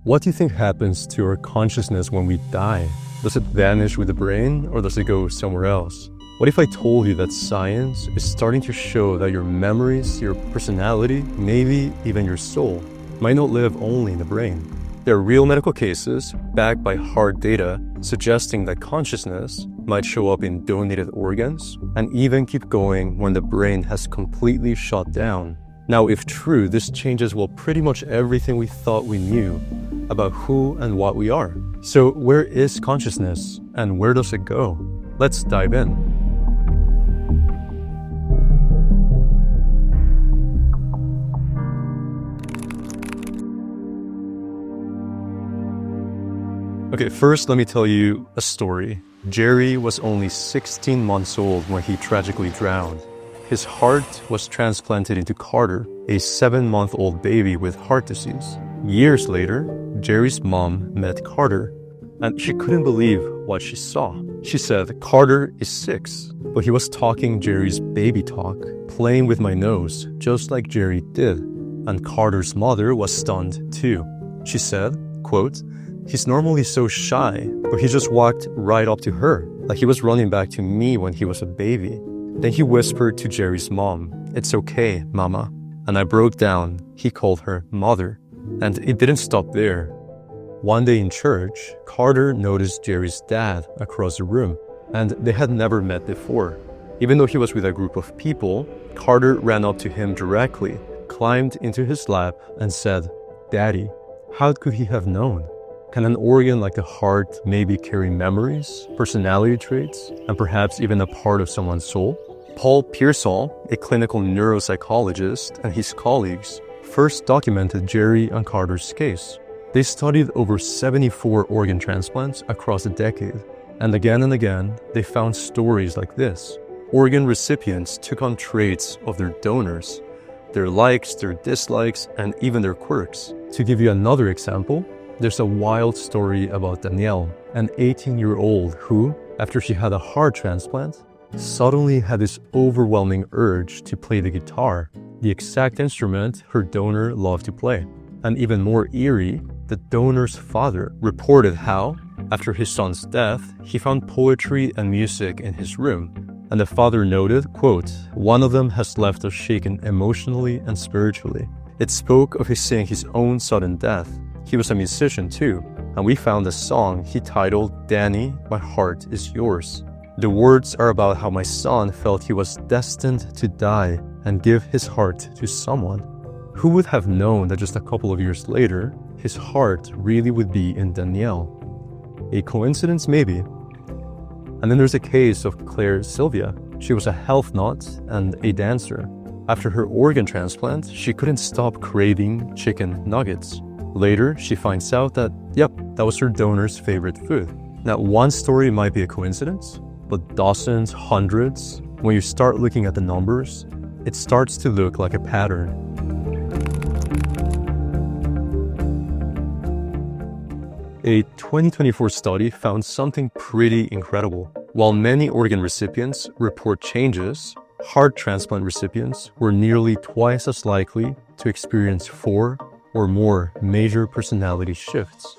What do you think happens to our consciousness when we die? Does it vanish with the brain, or does it go somewhere else? What if I told you that science is starting to show that your memories, your personality, maybe even your soul, might not live only in the brain? There are real medical cases, backed by hard data, suggesting that consciousness might show up in donated organs and even keep going when the brain has completely shut down. Now, if true, this changes pretty much everything we thought we knew about who and what we are. So where is consciousness and where does it go? Let's dive in. Okay, first let me tell you a story. Jerry was only 16 months old when he tragically drowned. His heart was transplanted into Carter, a 7-month-old baby with heart disease. Years later, Jerry's mom met Carter, and she couldn't believe what she saw. She said, "Carter is 6, but he was talking Jerry's baby talk, playing with my nose, just like Jerry did." And Carter's mother was stunned too. She said, quote, "He's normally so shy, but he just walked right up to her, like he was running back to me when he was a baby." Then he whispered to Jerry's mom, "It's okay, Mama." And I broke down. He called her Mother. And it didn't stop there. One day in church, Carter noticed Jerry's dad across the room, and they had never met before. Even though he was with a group of people, Carter ran up to him directly, climbed into his lap, and said, "Daddy." How could he have known? Can an organ like the heart maybe carry memories, personality traits, and perhaps even a part of someone's soul? Paul Pearsall, a clinical neuropsychologist, and his colleagues first documented Jerry and Carter's case. They studied over 74 organ transplants across a decade, and again, they found stories like this. Organ recipients took on traits of their donors, their likes, their dislikes, and even their quirks. To give you another example, there's a wild story about Danielle, an 18-year-old who, after she had a heart transplant, suddenly had this overwhelming urge to play the guitar, the exact instrument her donor loved to play. And even more eerie, the donor's father reported how, after his son's death, he found poetry and music in his room. And the father noted, quote, "One of them has left us shaken emotionally and spiritually." It spoke of his seeing his own sudden death. He was a musician too, and we found a song he titled, "Danny, My Heart Is Yours." The words are about how my son felt he was destined to die and give his heart to someone. Who would have known that just a couple of years later, his heart really would be in Danielle? A coincidence, maybe. And then there's a case of Claire Sylvia. She was a health nut and a dancer. After her organ transplant, she couldn't stop craving chicken nuggets. Later, she finds out that, that was her donor's favorite food. Now, one story might be a coincidence, but dozens, hundreds, when you start looking at the numbers, it starts to look like a pattern. A 2024 study found something pretty incredible. While many organ recipients report changes, heart transplant recipients were nearly twice as likely to experience 4 or more major personality shifts.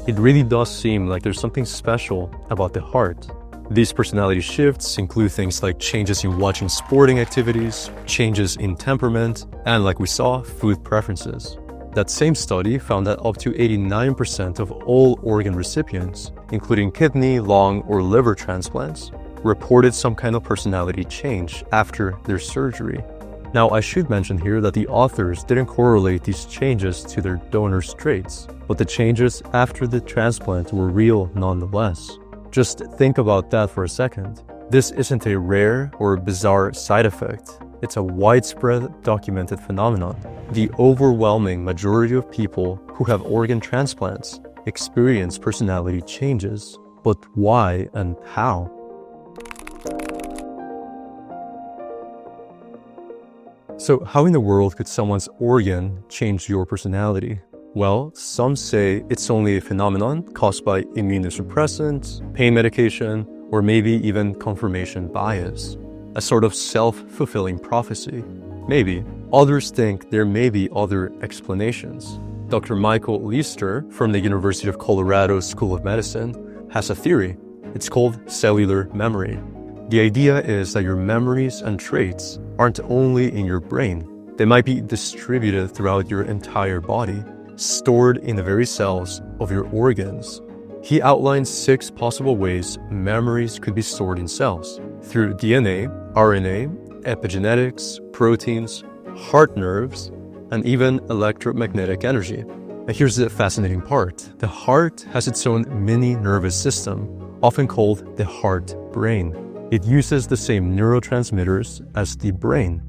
It really does seem like there's something special about the heart. These personality shifts include things like changes in watching sporting activities, changes in temperament, and like we saw, food preferences. That same study found that up to 89% of all organ recipients, including kidney, lung, or liver transplants, reported some kind of personality change after their surgery. Now, I should mention here that the authors didn't correlate these changes to their donor's traits, but the changes after the transplant were real nonetheless. Just think about that for a second. This isn't a rare or bizarre side effect. It's a widespread documented phenomenon. The overwhelming majority of people who have organ transplants experience personality changes. But why and how? So how in the world could someone's organ change your personality? Well, some say it's only a phenomenon caused by immunosuppressants, pain medication, or maybe even confirmation bias, a sort of self-fulfilling prophecy. Maybe. Others think there may be other explanations. Dr. Michael Leister from the University of Colorado School of Medicine has a theory. It's called cellular memory. The idea is that your memories and traits aren't only in your brain. They might be distributed throughout your entire body, stored in the very cells of your organs. He outlines 6 possible ways memories could be stored in cells: through DNA, RNA, epigenetics, proteins, heart nerves, and even electromagnetic energy. And here's the fascinating part. The heart has its own mini nervous system, often called the heart brain. It uses the same neurotransmitters as the brain.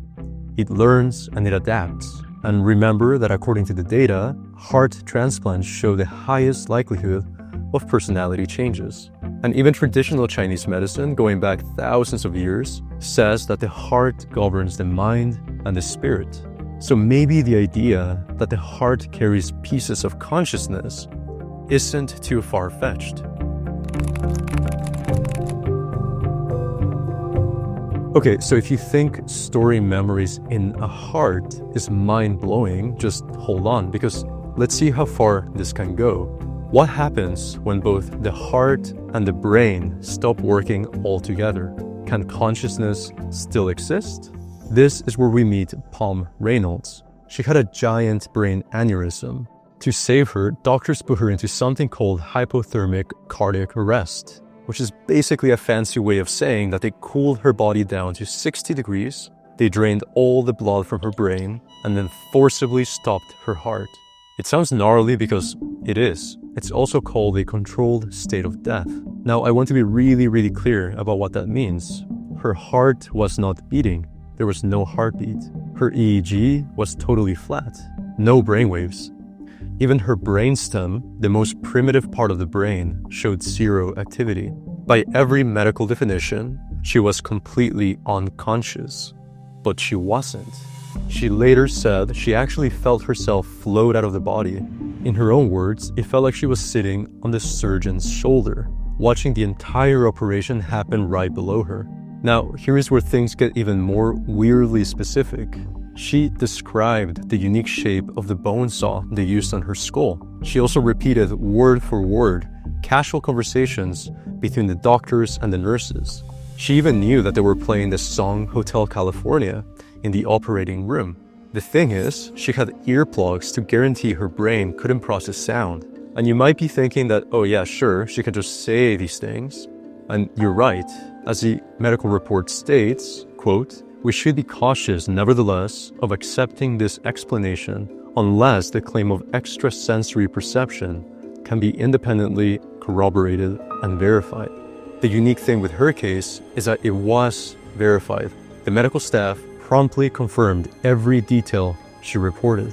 It learns and it adapts. And remember that according to the data, heart transplants show the highest likelihood of personality changes. And even traditional Chinese medicine, going back thousands of years, says that the heart governs the mind and the spirit. So maybe the idea that the heart carries pieces of consciousness isn't too far-fetched. Okay, so if you think storing memories in a heart is mind-blowing, just hold on, because let's see how far this can go. What happens when both the heart and the brain stop working altogether? Can consciousness still exist? This is where we meet Pam Reynolds. She had a giant brain aneurysm. To save her, doctors put her into something called hypothermic cardiac arrest, which is basically a fancy way of saying that they cooled her body down to 60 degrees, they drained all the blood from her brain, and then forcibly stopped her heart. It sounds gnarly because it is. It's also called a controlled state of death. Now, I want to be really clear about what that means. Her heart was not beating. There was no heartbeat. Her EEG was totally flat. No brainwaves. Even her brainstem, the most primitive part of the brain, showed 0 activity. By every medical definition, she was completely unconscious. But she wasn't. She later said she actually felt herself float out of the body. In her own words, it felt like she was sitting on the surgeon's shoulder, watching the entire operation happen right below her. Now, here is where things get even more weirdly specific. She described the unique shape of the bone saw they used on her skull. She also repeated word for word casual conversations between the doctors and the nurses. She even knew that they were playing the song Hotel California in the operating room. The thing is, she had earplugs to guarantee her brain couldn't process sound. And you might be thinking that, oh yeah, sure, she can just say these things. And you're right. As the medical report states, quote, "We should be cautious, nevertheless, of accepting this explanation unless the claim of extrasensory perception can be independently corroborated and verified." The unique thing with her case is that it was verified. The medical staff promptly confirmed every detail she reported.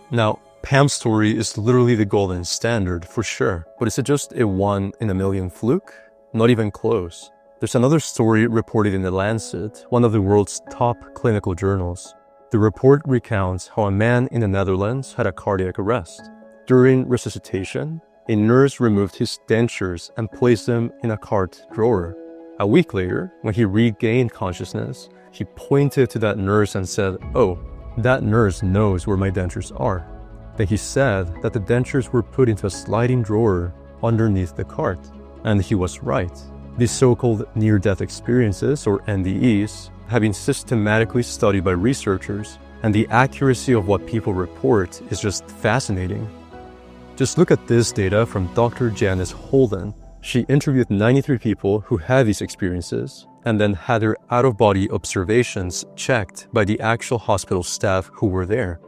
Now, Pam's story is literally the golden standard for sure, but is it just a 1 in a million fluke? Not even close. There's another story reported in The Lancet, one of the world's top clinical journals. The report recounts how a man in the Netherlands had a cardiac arrest. During resuscitation, a nurse removed his dentures and placed them in a cart drawer. A week later, when he regained consciousness, he pointed to that nurse and said, "Oh, that nurse knows where my dentures are." Then he said that the dentures were put into a sliding drawer underneath the cart. And he was right. These so-called near-death experiences, or NDEs, have been systematically studied by researchers, and the accuracy of what people report is just fascinating. Just look at this data from Dr. Janice Holden. She interviewed 93 people who had these experiences, and then had their out-of-body observations checked by the actual hospital staff who were there.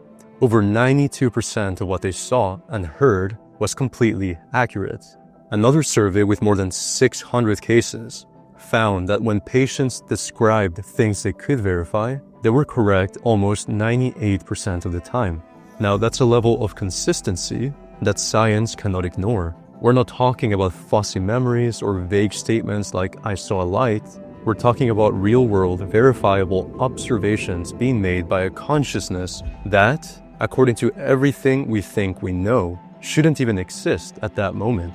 Over 92% of what they saw and heard was completely accurate. Another survey with more than 600 cases found that when patients described things they could verify, they were correct almost 98% of the time. Now, that's a level of consistency that science cannot ignore. We're not talking about fuzzy memories or vague statements like "I saw a light." We're talking about real-world, verifiable observations being made by a consciousness that, according to everything we think we know, shouldn't even exist at that moment.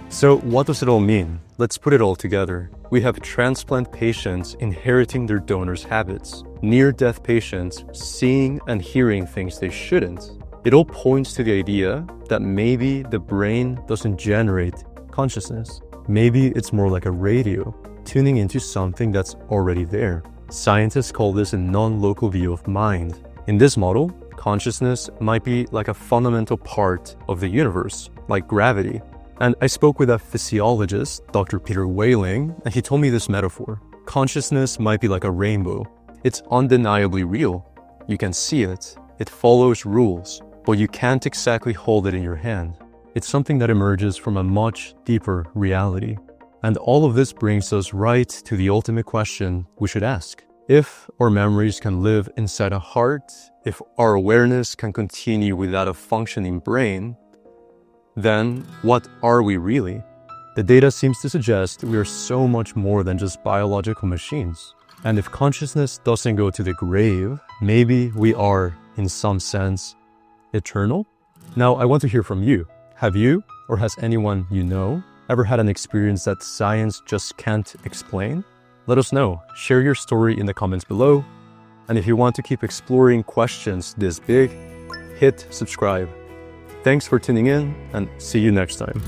So what does it all mean? Let's put it all together. We have transplant patients inheriting their donors' habits, near-death patients seeing and hearing things they shouldn't. It all points to the idea that maybe the brain doesn't generate consciousness. Maybe it's more like a radio, tuning into something that's already there. Scientists call this a non-local view of mind. In this model, consciousness might be like a fundamental part of the universe, like gravity. And I spoke with a physiologist, Dr. Peter Whaling, and he told me this metaphor. Consciousness might be like a rainbow. It's undeniably real. You can see it. It follows rules, but you can't exactly hold it in your hand. It's something that emerges from a much deeper reality. And all of this brings us right to the ultimate question we should ask. If our memories can live inside a heart, if our awareness can continue without a functioning brain, then what are we really? The data seems to suggest we are so much more than just biological machines. And if consciousness doesn't go to the grave, maybe we are, in some sense, eternal? Now, I want to hear from you. Have you, or has anyone you know, ever had an experience that science just can't explain? Let us know. Share your story in the comments below. And if you want to keep exploring questions this big, hit subscribe. Thanks for tuning in, and see you next time.